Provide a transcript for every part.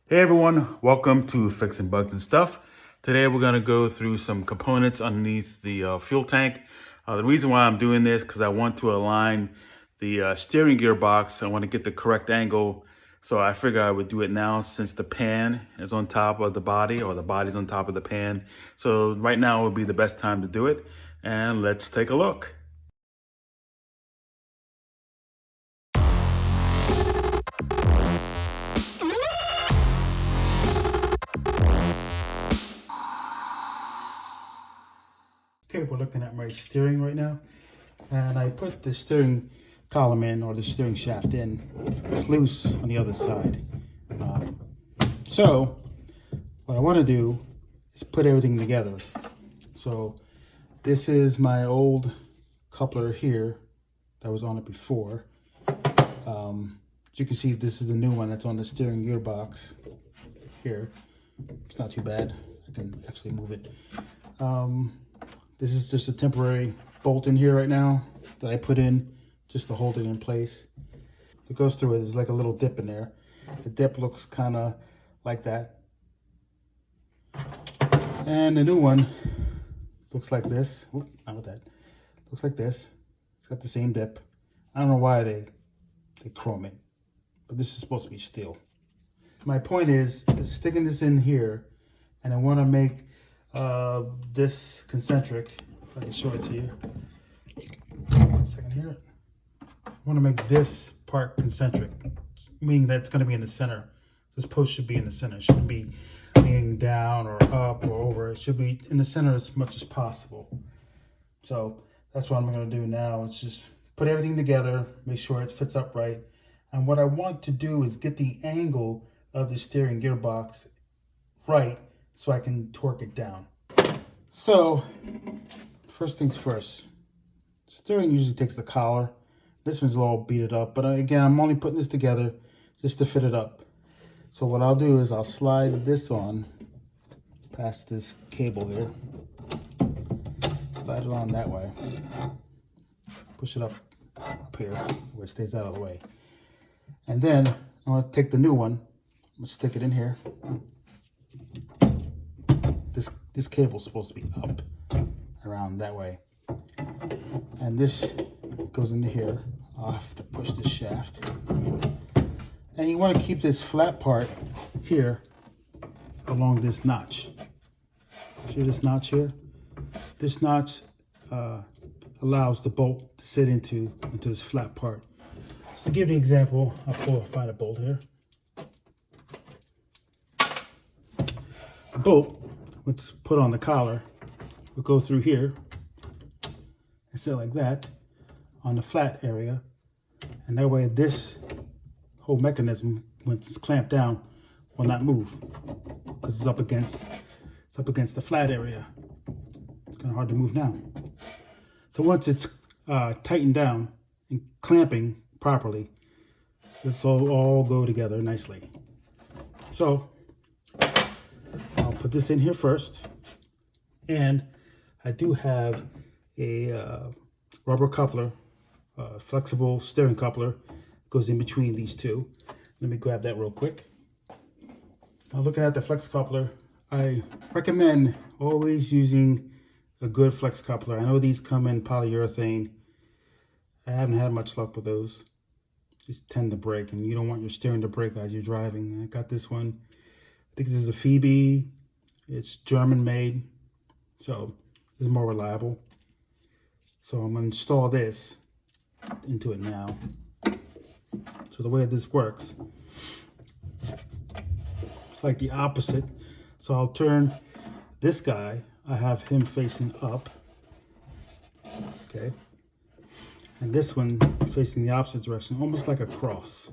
Hey everyone, welcome to Fixing Bugs and Stuff. Today we're going to go through some components underneath the fuel tank. The reason why I'm doing this because I want to align the steering gearbox. I want to get the correct angle. So I figure I would do it now since the pan is on top of the body, or the body's on top of the pan. So right now would be the best time to do it. And let's take a look. Okay, we're looking at my steering right now, and I put the steering column in, or the steering shaft in. It's loose on the other side. So what I want to do is put everything together. So this is my old coupler here that was on it before. As you can see, this is the new one that's on the steering gearbox here. It's not too bad. I can actually move it. This is just a temporary bolt in here right now that I put in just to hold it in place. It goes through it. There's like a little dip in there. The dip looks kind of like that. And the new one looks like this. Oop, not that. Looks like this. It's got the same dip. I don't know why they chrome it, but this is supposed to be steel. My point is sticking this in here, and I want to make this concentric. If I can show it to you. One second here. I want to make this part concentric, meaning that it's going to be in the center. This post should be in the center. It shouldn't be leaning down or up or over. It should be in the center as much as possible. So that's what I'm going to do now. It's just put everything together, make sure it fits up right. And what I want to do is get the angle of the steering gearbox right so I can torque it down. So first things first, steering usually takes the collar. This one's a little beat up, but again, I'm only putting this together just to fit it up. So what I'll do is I'll slide this on past this cable here. Slide it on that way. Push it up here where it stays out of the way. And then I'm going to take the new one. I'm going to stick it in here. This cable's supposed to be up around that way. And this goes into here. I'll have to push this shaft. And you want to keep this flat part here along this notch. See this notch here? This notch allows the bolt to sit into this flat part. So to give you an example, I'll find a bolt here. The bolt, what's put on the collar, will go through here and sit like that on the flat area, and that way this whole mechanism, when it's clamped down, will not move because it's up against the flat area. It's kind of hard to move now. So once it's tightened down and clamping properly, this will all go together nicely. So I'll put this in here first, and I do have a rubber coupler, flexible steering coupler, goes in between these two. Let me grab that real quick. Now looking at the flex coupler, I recommend always using a good flex coupler. I know these come in polyurethane. I haven't had much luck with those. Just tend to break, and you don't want your steering to break as you're driving. I got this one. I think this is a Phoebe. It's German made, so this is more reliable. So I'm going to install this into it now. So the way this works, it's like the opposite. So I'll turn this guy, I have him facing up, okay? And this one facing the opposite direction, almost like a cross.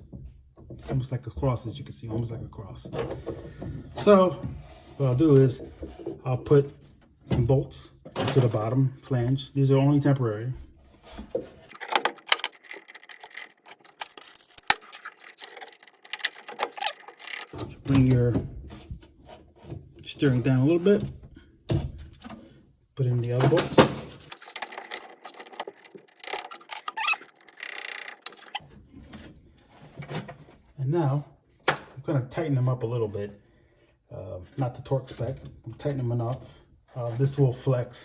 Almost like a cross, as you can see, almost like a cross. So what I'll do is I'll put some bolts to the bottom flange. These are only temporary. Bring your steering down a little bit. Put in the other bolts. And now going to tighten them up a little bit. Not the torque spec. Tighten them enough. This will flex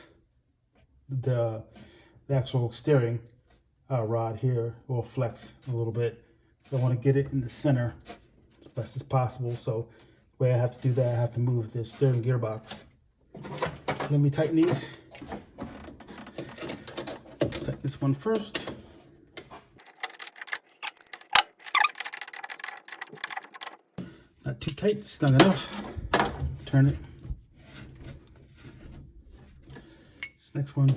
the actual steering rod here. Will flex a little bit. So I want to get it in the center as best as possible. So the way I have to do that, I have to move the steering gearbox. Let me tighten these. Tighten this one first. Not too tight, snug enough. Turn it. This next one.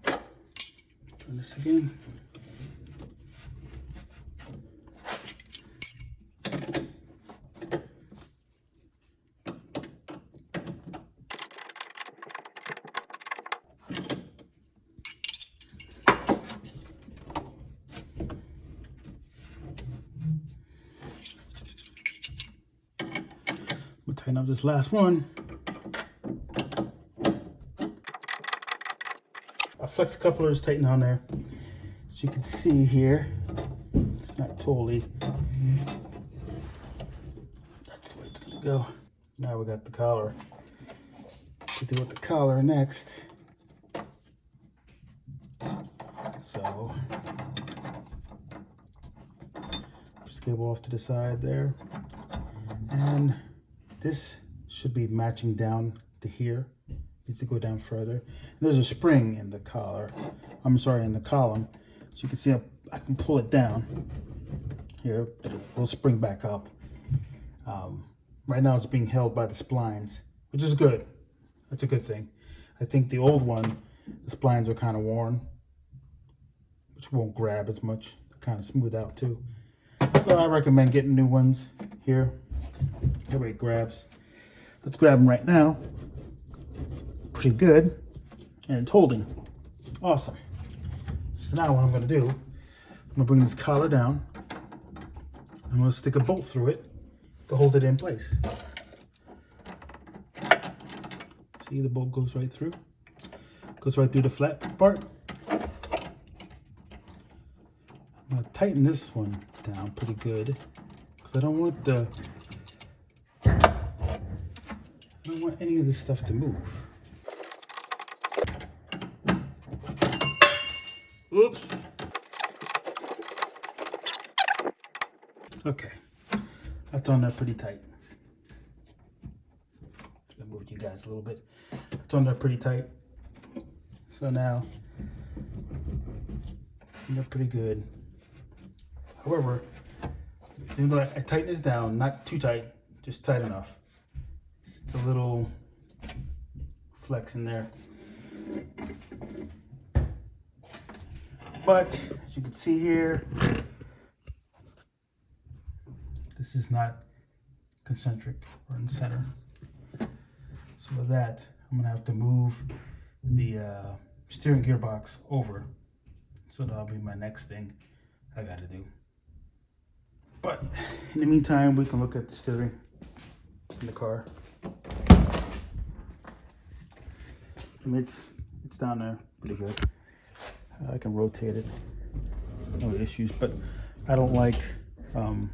Turn this again. We'll tighten up this last one. Our flex coupler is tightened on there. As you can see here, it's not totally, that's the way it's gonna go. Now we got the collar. To do with the collar next. So, just cable off to the side there. And this should be matching down to here. Needs to go down further. And there's a spring in the collar. I'm sorry, in the column. So you can see I can pull it down here. It will spring back up. Right now it's being held by the splines, which is good. That's a good thing. I think the old one, the splines are kind of worn, which won't grab as much. They're kind of smooth out too. So I recommend getting new ones here. That way it grabs. Let's grab them right now. Pretty good. And it's holding. Awesome. So now what I'm going to do, I'm going to bring this collar down. I'm going to stick a bolt through it to hold it in place. See, the bolt goes right through. Goes right through the flat part. I'm going to tighten this one down pretty good. Because I don't want any of this stuff to move. Oops. Okay. That's on there pretty tight. I moved you guys a little bit. It's on there pretty tight. So now, they're pretty good. However, I tighten this down, not too tight, just tight enough. It's a little flex in there. But as you can see here, this is not concentric or in center. So with that, I'm gonna have to move the steering gearbox over. So that'll be my next thing I gotta do. But in the meantime, we can look at the steering in the car. I mean, it's down there pretty good. I can rotate it, no issues, but I don't like the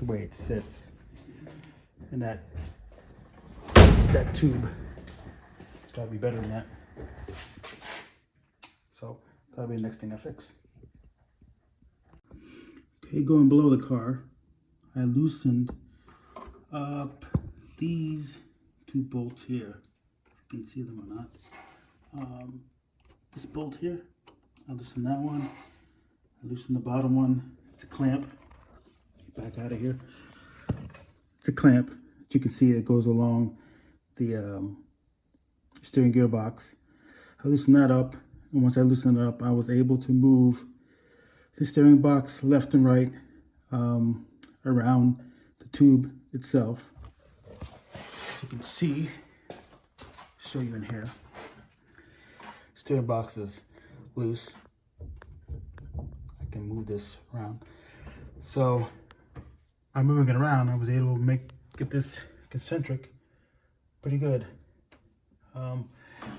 way it sits in that tube. It's gotta be better than that. So that'll be the next thing I fix. Okay, going below the car, I loosened up these two bolts here. You can see them or not. This bolt here, I loosen that one. I loosen the bottom one. It's a clamp. Get back out of here. It's a clamp. As you can see, it goes along the steering gearbox. I loosen that up, and once I loosen it up, I was able to move the steering box left and right around the tube itself. As you can see, show you in here. Steering box is loose. I can move this around. So by moving it around, I was able to get this concentric pretty good.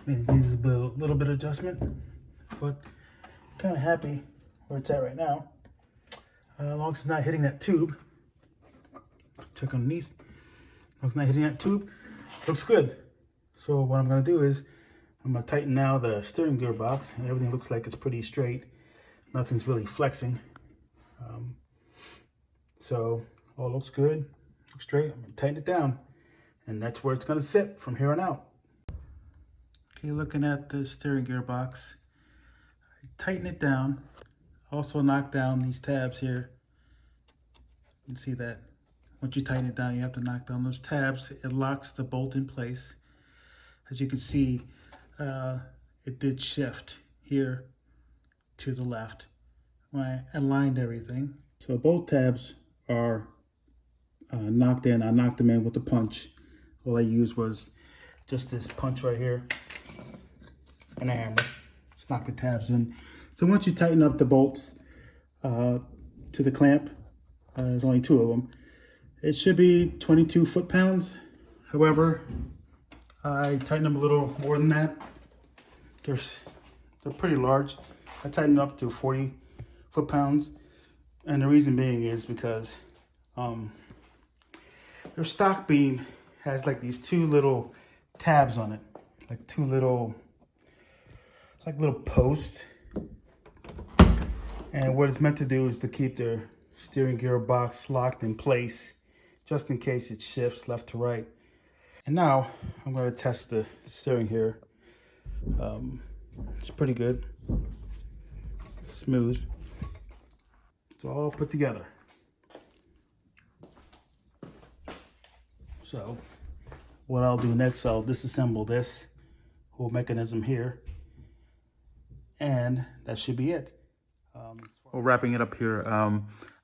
Maybe needs a little bit of adjustment. but kind of happy where it's at right now. As long as it's not hitting that tube. Check underneath. As long as it's not hitting that tube, looks good. So what I'm gonna do is I'm gonna tighten now the steering gearbox, and everything looks like it's pretty straight. Nothing's really flexing. So all looks good, looks straight. I'm gonna tighten it down, and that's where it's gonna sit from here on out. Okay, looking at the steering gearbox, I tighten it down. Also knock down these tabs here. You can see that once you tighten it down, you have to knock down those tabs. It locks the bolt in place. As you can see, it did shift here to the left when I aligned everything. So both tabs are knocked in. I knocked them in with a punch. All I used was just this punch right here and a hammer. Just knock the tabs in. So once you tighten up the bolts to the clamp, there's only 2 of them. It should be 22 foot-pounds. However, I tighten them a little more than that. They're pretty large. I tighten them up to 40 foot-pounds. And the reason being is because their stock beam has like these 2 little tabs on it. Like 2 little, like little posts. And what it's meant to do is to keep their steering gearbox locked in place, just in case it shifts left to right. And now I'm going to test the steering here. It's pretty good, smooth. It's all put together. So what I'll do next, I'll disassemble this whole mechanism here, and that should be it. Well, wrapping it up here,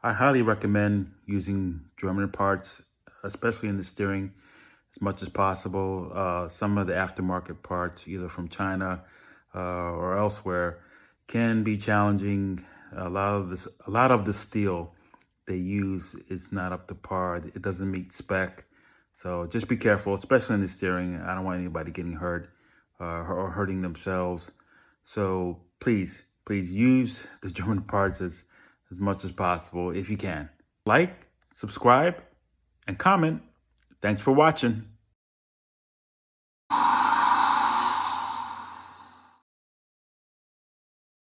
I highly recommend using German parts, especially in the steering, as much as possible. Some of the aftermarket parts, either from China or elsewhere, can be challenging. A lot of the steel they use is not up to par. It doesn't meet spec. So just be careful, especially in the steering. I don't want anybody getting hurt or hurting themselves. So please use the German parts as much as possible if you can. Like, subscribe, and comment. Thanks for watching.